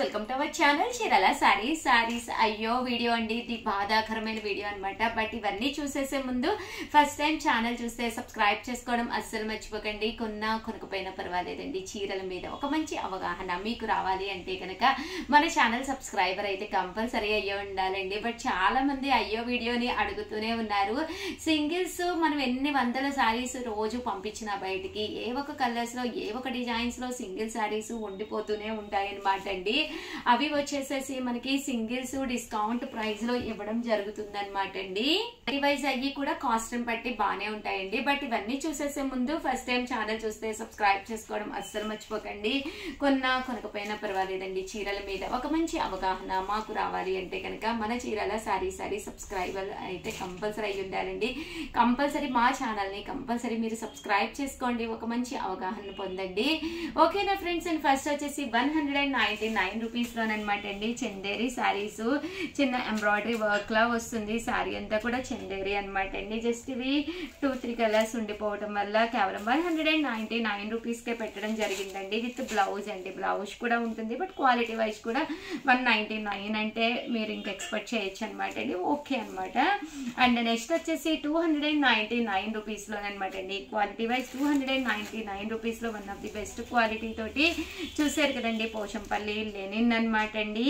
Welcome to our channel Chirala saris అయ్యో video అండి, ఇది బాధాకరమైన వీడియో అన్నమాట. బట్ ఇవన్నీ చూసేసే ముందు ఫస్ట్ టైం ఛానల్ చూస్తే సబ్స్క్రైబ్ చేసుకోవడం అస్సలు మర్చిపోకండి. కొనకపోయినా పర్వాలేదండి, చీరల మీద ఒక మంచి అవగాహన మీకు రావాలి అంటే కనుక మన ఛానల్ సబ్స్క్రైబర్ అయితే కంపల్సరీ అయ్యో ఉండాలండి. బట్ చాలా మంది అయ్యో వీడియోని అడుగుతూనే ఉన్నారు. సింగిల్స్ మనం ఎన్ని వందల సారీస్ రోజు పంపించిన బయటికి ఏ ఒక కలర్స్ లో ఏ ఒక డిజైన్స్ లో సింగిల్ సారీస్ ఉండిపోతూనే ఉంటాయి అన్నమాట అండి. అవి వచ్చేసేసి మనకి సింగిల్స్ డిస్కౌంట్ ప్రైస్ లో ఇవ్వడం జరుగుతుంది అనమాట అండి. వైజ్ అయ్యి కూడా కాస్ట్ బట్టి బానే ఉంటాయండి. బట్ ఇవన్నీ చూసేసే ముందు ఫస్ట్ టైం ఛానల్ చూస్తే సబ్స్క్రైబ్ చేసుకోవడం అస్సలు మర్చిపోకండి. కొనకపోయినా పర్వాలేదండి, చీరల మీద ఒక మంచి అవగాహన మాకు రావాలి అంటే కనుక మన చీరల సారీ సబ్స్క్రైబర్ అయితే కంపల్సరీ అయ్యి ఉండాలండి. కంపల్సరీ మా ఛానల్ ని కంపల్సరీ మీరు సబ్స్క్రైబ్ చేసుకోండి, ఒక మంచి అవగాహన పొందండి. ఓకేనా ఫ్రెండ్స్, అండ్ ఫస్ట్ వచ్చేసి 199 రూపీస్ లోనమాట అండి చందేరి సారీస్. చిన్న ఎంబ్రాయిడరీ వర్క్ లా వస్తుంది సారీ అంతా కూడా చందేరి అనమాట అండి. జస్ట్ ఇవి 2-3 కలర్స్ ఉండిపోవడం వల్ల కేవలం 199 రూపీస్ కే పెట్టడం జరిగిందండి. విత్ బ్లౌజ్ అండి, బ్లౌజ్ కూడా ఉంటుంది. బట్ క్వాలిటీ వైజ్ కూడా 199 అంటే మీరు ఇంకా ఎక్స్పెక్ట్ చేయొచ్చు అనమాట అండి. ఓకే అనమాట. అండ్ నెక్స్ట్ వచ్చేసి 299 రూపీస్ లోనమాట అండి. క్వాలిటీ వైజ్ 299 రూపీస్ లో one of the best quality తోటి చూసారు కదండి, పోచంపల్లి లెనిన్ అనమాట అండి.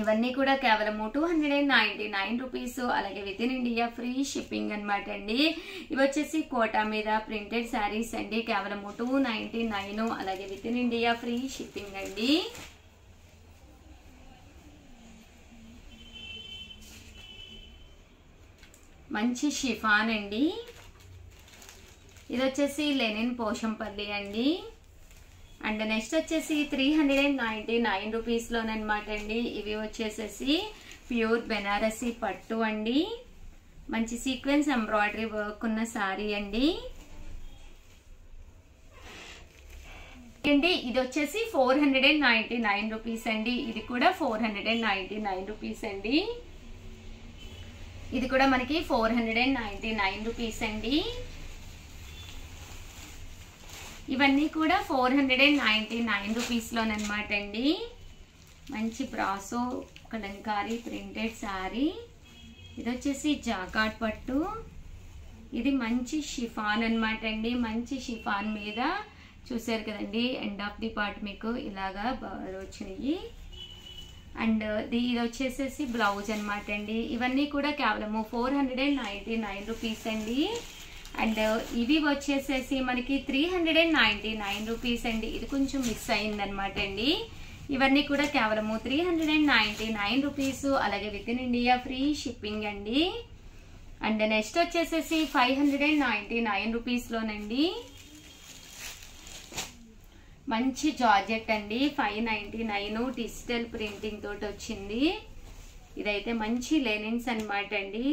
ఇవన్నీ కూడా కేవలము 299 రూపీస్. అలాగే with in India free shipping అనమాట అండి. ఇవి వచ్చేసి కోటా మీద ప్రింటెడ్ శారీస్ అండి, కేవలము 299. అలాగే with in India free shipping అండి. మంచి షిఫాన్ అండి. ఇది వచ్చేసి లెనిన్ పోచంపల్లి అండి. అండ్ నెక్స్ట్ వచ్చేసి 399 రూపీస్ లోనమాట అండి. ఇవి వచ్చేసేసి ప్యూర్ బెనారసీ పట్టు అండి. మంచి సీక్వెన్స్ ఎంబ్రాయిడరీ వర్క్ ఉన్న సారీ అండి. ఇది వచ్చేసి 499 రూపీస్ అండి. ఇది కూడా 499 రూపీస్ అండి. ఇది కూడా మనకి 499 రూపీస్ అండి. ఇవన్నీ కూడా 499 రూపీస్ లోనమాట అండి. మంచి బ్రాసో కలంకారీ ప్రింటెడ్ శారీ. ఇది వచ్చేసి జాకాట్ పట్టు. ఇది మంచి షిఫాన్ అనమాట అండి. మంచి షిఫాన్ మీద చూసారు కదండి, ఎండ్ ఆఫ్ ది పార్ట్ మీకు ఇలాగా వచ్చినాయి. అండ్ ఇది వచ్చేసేసి బ్లౌజ్ అనమాట అండి. ఇవన్నీ కూడా కేవలము 499 రూపీస్ అండి. అండ్ ఇవి వచ్చేసేసి మనకి 399 రూపీస్ అండి. ఇది కొంచెం మిస్ అయిందనమాట అండి. ఇవన్నీ కూడా కేవలము 399 రూపీస్. అలాగే with in India free shipping అండి. అండ్ నెక్స్ట్ వచ్చేసేసి 599 రూపీస్ లోనండి. మంచి జార్జెట్ అండి, 599 డిజిటల్ ప్రింటింగ్ తోటి వచ్చింది. ఇదైతే మంచి లెనిన్స్ అనమాట అండి.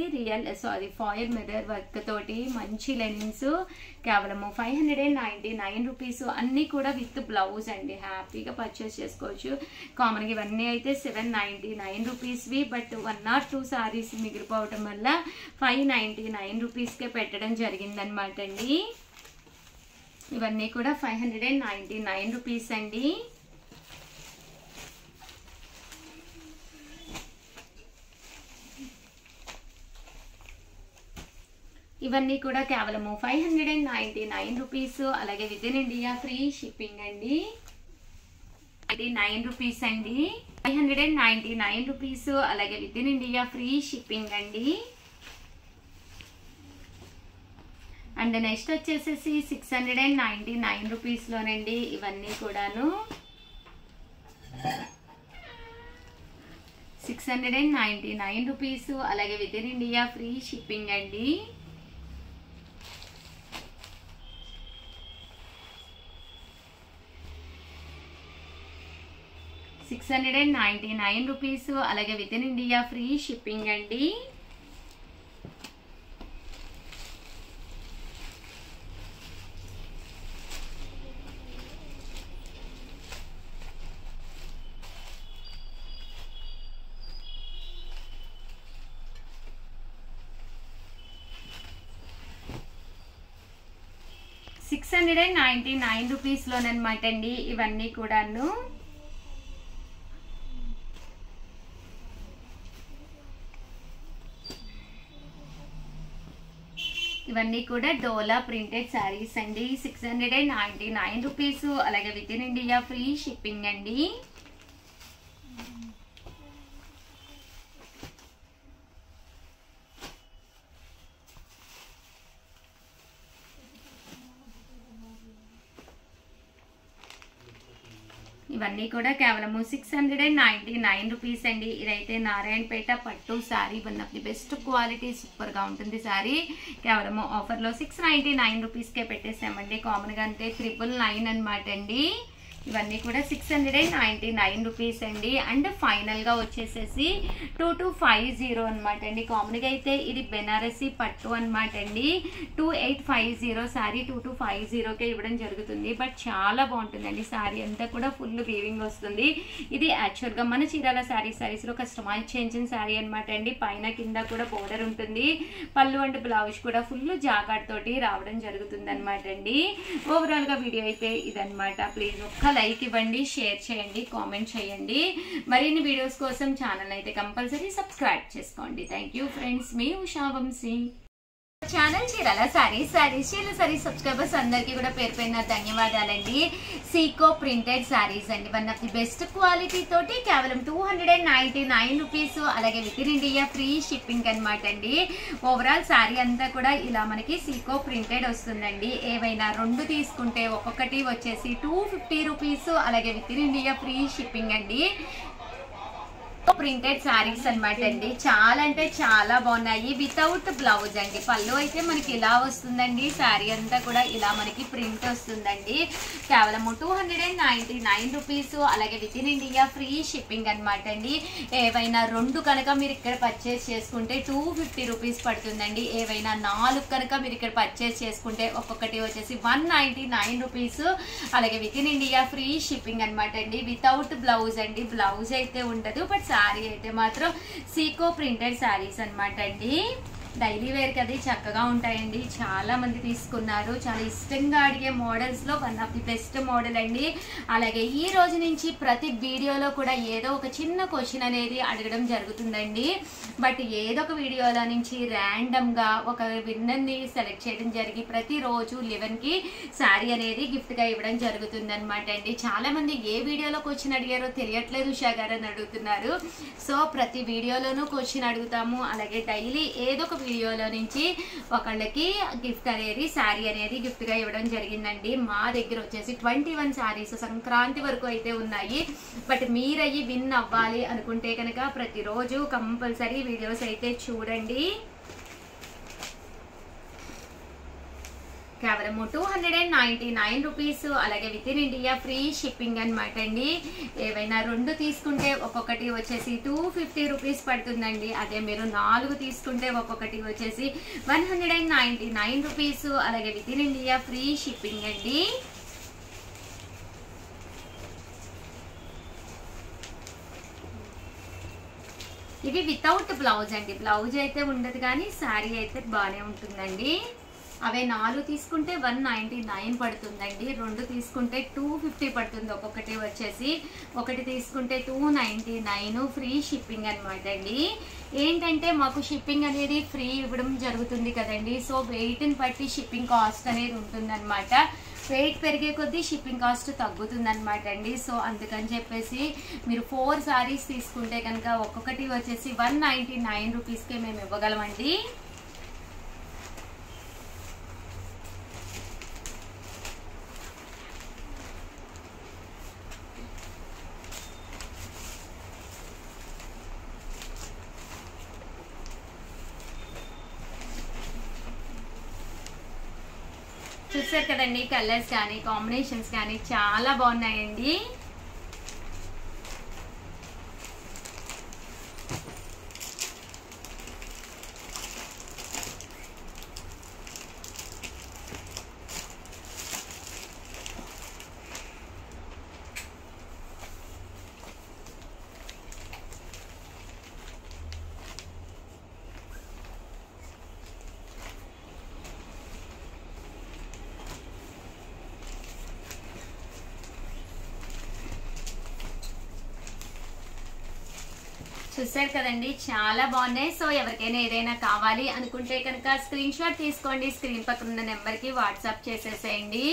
ఫాయిల్ మిర్రర్ వర్క్ తోటి మంచి లెనిన్స్, కేవలము 599 రూపీస్. అన్ని కూడా విత్ బ్లౌజ్ అండి. హ్యాపీగా పర్చేస్ చేసుకోవచ్చు. కామన్గా ఇవన్నీ అయితే 799 రూపీస్వి. బట్ 1 or 2 సారీస్ మిగిలిపోవటం వల్ల 599 రూపీస్కే పెట్టడం జరిగిందనమాట అండి. ఇవన్నీ కూడా 599 రూపీస్ అండి. ఇవన్నీ కూడా కేవలము 599 రూపీస్. అలాగే with in India free shipping అండి. 9 రూపీస్ అండి. 599 రూపీస్. అలాగే with in India free shipping అండి. అండ్ నెక్స్ట్ వచ్చేసేసి 699 రూపీస్ లోనండి. ఇవన్నీ కూడాను 699 రూపీస్. అలాగే with in India free shipping అండి. $699 రూపీస్. అలాగే with in India free shipping అండి. $699 రూపీస్ లోనమాట అండి. ఇవన్నీ కూడాను ఇవన్నీ కూడా డోలా ప్రింటెడ్ శారీస్ అండి. 699 రూపీస్. అలాగే with in India free shipping అండి. ఇవన్నీ కూడా కేవలం 699 రూపీస్ అండి. ఇదైతే నారాయణపేట పట్టు sari, one of the best quality, super గా ఉంటుంది శారీ. కేవలం ఆఫర్ లో 699 రూపీస్కే పెట్టేసామండి. కామన్ గా అంటే 999 అనమాట అండి. ఇవన్నీ కూడా 699 రూపీస్ అండి. అండ్ ఫైనల్ గా వచ్చేసేసి 2250 అనమాట అండి. కామన్ గా అయితే ఇది బెనారసి పట్టు అనమాట అండి. 2850 శారీ 2250కే ఇవ్వడం జరుగుతుంది. బట్ చాలా బాగుంటుందండి శారీ అంతా కూడా ఫుల్ వీవింగ్ వస్తుంది. ఇది యాక్చువల్ గా మన చీరాల శారీస్ లో కస్టమైజ్ చేయించిన శారీ అనమాట అండి. పైన కింద కూడా బోర్డర్ ఉంటుంది. పళ్ళు అండ్ బ్లౌజ్ కూడా ఫుల్ జాకాట్ తోటి రావడం జరుగుతుంది అనమాట అండి. ఓవరాల్ గా వీడియో అయితే ఇదనమాట. ప్లీజ్ ఒక్క లైక్ ఇవ్వండి, షేర్ చేయండి, కామెంట్ చేయండి. మరిన్ని వీడియోస్ కోసం ఛానల్ అయితే కంపల్సరీ సబ్స్క్రైబ్ చేసుకోండి. థ్యాంక్ యూ ఫ్రెండ్స్, మీ Usha Vamshi. Channel Chirala sarees subscribers అందరికీ కూడా పేరు పైన ధన్యవాదాలండి. సీకో ప్రింటెడ్ శారీస్ అండి. One of the best quality తోటి కేవలం 299 రూపీస్. అలాగే with in India free shipping అనమాట అండి. ఓవరాల్ శారీ అంతా కూడా ఇలా మనకి సీకో ప్రింటెడ్ వస్తుందండి. ఏవైనా 2 తీసుకుంటే ఒక్కొక్కటి వచ్చేసి 250 రూపీస్. అలాగే with in India free shipping అండి. ప్రింటెడ్ శారీస్ అనమాట అండి. చాలా అంటే చాలా బాగున్నాయి. వితౌట్ బ్లౌజ్ అండి. పళ్ళు అయితే మనకి ఇలా వస్తుందండి. శారీ అంతా కూడా ఇలా మనకి ప్రింట్ వస్తుందండి. కేవలం 299 రూపీస్. అలాగే with in India free shipping అనమాట అండి. ఏవైనా 2 కనుక మీరు ఇక్కడ పర్చేస్ చేసుకుంటే 250 రూపీస్ పడుతుందండి. ఏవైనా 4 కనుక మీరు ఇక్కడ పర్చేస్ చేసుకుంటే ఒక్కొక్కటి వచ్చేసి 199 రూపీస్. అలాగే with in India free shipping అనమాట అండి. వితౌట్ బ్లౌజ్ అండి. బ్లౌజ్ అయితే ఉండదు. బట్ శారీ అయితే మాత్రం సీకో ప్రింటెడ్ శారీస్ అనమాట అండి. డైలీ వేర్ కి అది చక్కగా ఉంటాయండి. చాలా మంది తీసుకున్నారు. చాలా ఇష్టంగా అడిగే మోడల్స్ లో one of the best model అండి. అలాగే ఈ రోజు నుంచి ప్రతి వీడియోలో కూడా ఏదో ఒక చిన్న క్వశ్చన్ అనేది అడగడం జరుగుతుందండి. బట్ ఏదో ఒక వీడియోలో నుంచి ర్యాండమ్ గా ఒక విన్నర్ ని సెలెక్ట్ చేయడం జరిగి ప్రతిరోజు 11 కి శారీ అనేది గిఫ్ట్ గా ఇవ్వడం జరుగుతుంది అనమాట అండి. చాలా మంది ఏ వీడియోలో క్వశ్చన్ అడిగారో తెలియట్లేదు ఉషా గారు అని అడుగుతున్నారు. సో ప్రతి వీడియోలోనూ క్వశ్చన్ అడుగుతాము. అలాగే డైలీ ఏదో ఒక వీడియోలో నుంచి ఒకళ్ళకి గిఫ్ట్ అనేది శారీ అనేది గిఫ్ట్ గా ఇవ్వడం జరిగిందండి. మా దగ్గర వచ్చేసి 21 శారీస్ సంక్రాంతి వరకు అయితే ఉన్నాయి. బట్ మీరయ్యి విన్ అవ్వాలి అనుకుంటే కనుక ప్రతిరోజు కంపల్సరీ వీడియోస్ అయితే చూడండి. కేవలం 299 రూపీస్. అలాగే with in India free shipping అనమాట అండి. ఏవైనా 2 తీసుకుంటే ఒక్కొక్కటి వచ్చేసి 250 రూపీస్ పడుతుందండి. అదే మీరు 4 తీసుకుంటే ఒక్కొక్కటి వచ్చేసి 199 రూపీస్. అలాగే with in India free shipping అండి. ఇవి వితౌట్ బ్లౌజ్ అండి. బ్లౌజ్ అయితే ఉండదు కానీ శారీ అయితే బాగానే ఉంటుందండి. అవే 4 తీసుకుంటే 199 పడుతుందండి. 2 తీసుకుంటే 250 పడుతుంది. ఒక్కొక్కటి వచ్చేసి 1 తీసుకుంటే 299 ఫ్రీ షిప్పింగ్ అనమాట అండి. ఏంటంటే మాకు షిప్పింగ్ అనేది ఫ్రీ ఇవ్వడం జరుగుతుంది కదండి. సో వెయిట్ని బట్టి షిప్పింగ్ కాస్ట్ అనేది ఉంటుంది అనమాట. వెయిట్ పెరిగే కొద్దీ షిప్పింగ్ కాస్ట్ తగ్గుతుంది అనమాట అండి. సో అందుకని చెప్పేసి మీరు 4 శారీస్ తీసుకుంటే కనుక ఒక్కొక్కటి వచ్చేసి 199 రూపీస్కే మేము ఇవ్వగలమండి. చూసారు కదండి, కలర్స్ కానీ కాంబినేషన్స్ కానీ చాలా బాగున్నాయండి. చూసారు కదండి, చాలా బాగున్నాయి. సో ఎవరికైనా ఏదైనా కావాలి అనుకుంటే కనుక స్క్రీన్ షాట్ తీసుకోండి, స్క్రీన్ పక్కన ఉన్న నెంబర్కి వాట్సాప్ చేసేసేయండి.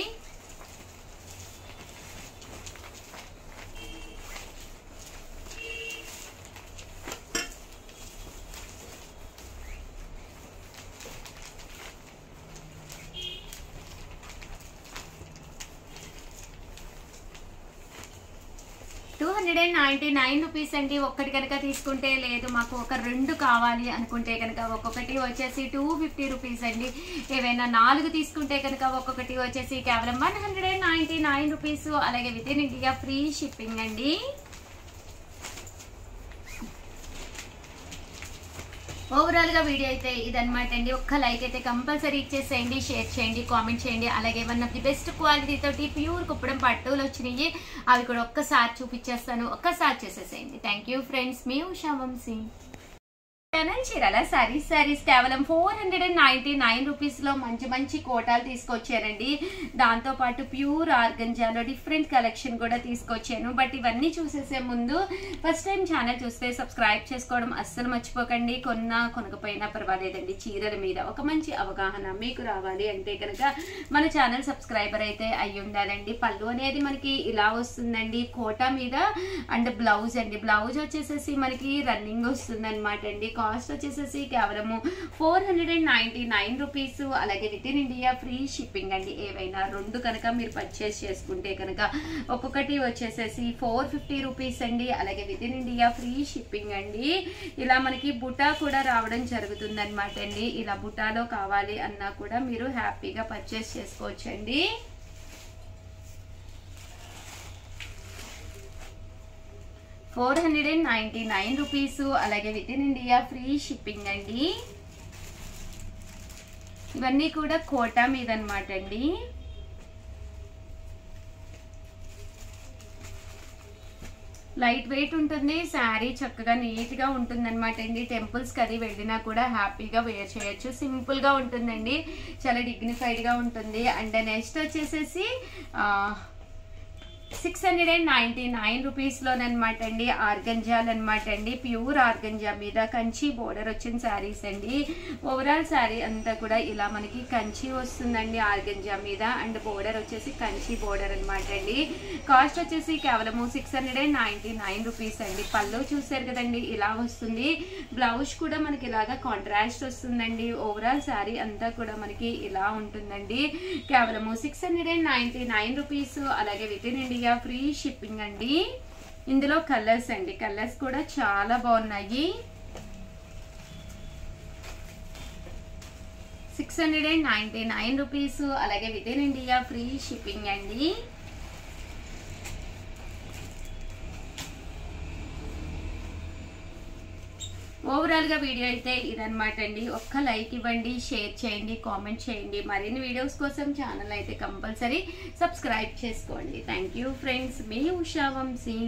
₹299 అండి. ఒక్కటి కనుక తీసుకుంటే, లేదు మాకు ఒక 2 కావాలి అనుకుంటే కనుక ఒక్కొక్కటి వచ్చేసి ₹250 అండి. ఏవైనా 4 తీసుకుంటే కనుక ఒక్కొక్కటి వచ్చేసి కేవలం ₹199. అలాగే with in India free shipping అండి. ఓవరాల్ గా వీడియో అయితే ఇదన్నమాట అండి. ఒక్క లైక్ అయితే కంపల్సరీ ఇచ్చేసేయండి, షేర్ చేయండి, కామెంట్ చేయండి. అలాగే one of the best quality తోటి ప్యూర్ కుప్పడం పట్టులు వచ్చినాయి, అవి కూడా ఒక్కసారి చూపించేస్తాను, ఒక్కసారి చేసేసేయండి. థ్యాంక్ యూ ఫ్రెండ్స్, మీ ఉషా వంశీ. చీరాల సారీస్ కేవలం ₹499 లో మంచి మంచి కోటాలు తీసుకొచ్చానండి. దాంతో పాటు ప్యూర్ ఆర్గంజాలో డిఫరెంట్ కలెక్షన్ కూడా తీసుకొచ్చాను. బట్ ఇవన్నీ చూసేసే ముందు ఫస్ట్ టైం ఛానల్ చూస్తే సబ్స్క్రైబ్ చేసుకోవడం అస్సలు మర్చిపోకండి. కొనకపోయినా పర్వాలేదండి, చీరల మీద ఒక మంచి అవగాహన మీకు రావాలి అంటే కనుక మన ఛానల్ సబ్స్క్రైబర్ అయితే అయ్యి ఉండాలండి. పళ్ళు అనేది మనకి ఇలా వస్తుందండి, కోటా మీద. అండ్ బ్లౌజ్ అండి, బ్లౌజ్ వచ్చేసేసి మనకి రన్నింగ్ వస్తుంది అనమాట అండి. కాస్ట్ వచ్చేసేసి కేవలము ₹499. అలాగే with in India free shipping అండి. ఏవైనా 2 కనుక మీరు పర్చేస్ చేసుకుంటే కనుక ఒక్కొక్కటి వచ్చేసేసి ₹450 అండి. అలాగే with in India free shipping అండి. ఇలా మనకి బుటా కూడా రావడం జరుగుతుంది అనమాట అండి. ఇలా బుటాలో కావాలి అన్నా కూడా మీరు హ్యాపీగా పర్చేస్ చేసుకోవచ్చండి. ₹499. అలాగే with in India free shipping అండి. ఇవన్నీ కూడా కోటా మీద అనమాట అండి. లైట్ వెయిట్ ఉంటుంది, శారీ చక్కగా నీట్ గా ఉంటుంది అనమాట అండి. టెంపుల్స్ కి అది వెళ్ళినా కూడా హ్యాపీగా వేర్ చేయొచ్చు. సింపుల్ గా ఉంటుందండి, చాలా డిగ్నిఫైడ్ గా ఉంటుంది. అండ్ నెక్స్ట్ వచ్చేసేసి ₹699 లోనమాట అండి. ఆర్గంజాల్ అనమాట అండి, ప్యూర్ ఆర్గంజా మీద కంచి బోర్డర్ వచ్చిన శారీస్ అండి. ఓవరాల్ శారీ అంతా కూడా ఇలా మనకి కంచి వస్తుందండి ఆర్గంజా మీద. అండ్ బోర్డర్ వచ్చేసి కంచి బోర్డర్ అనమాట అండి. కాస్ట్ వచ్చేసి కేవలము ₹699 అండి. పళ్ళు చూసారు కదండి, ఇలా వస్తుంది. బ్లౌజ్ కూడా మనకి ఇలాగా కాంట్రాస్ట్ వస్తుందండి. ఓవరాల్ శారీ అంతా కూడా మనకి ఇలా ఉంటుందండి. కేవలము ₹699. అలాగే with in India free shipping అండి. ఇందులో కలర్స్ అండి, కలర్స్ కూడా చాలా బాగున్నాయి. ₹699. అలాగే with in India free shipping అండి. ఓవరాల్ గా వీడియో అయితే ఇదన్నమాట అండి. ఒక్క లైక్ ఇవ్వండి, షేర్ చేయండి, కామెంట్ చేయండి. మరిన్ని వీడియోస్ కోసం ఛానల్ అయితే కంపల్సరీ సబ్స్క్రైబ్ చేసుకోండి. థ్యాంక్ యూ ఫ్రెండ్స్, మీ ఉషా వంశీ.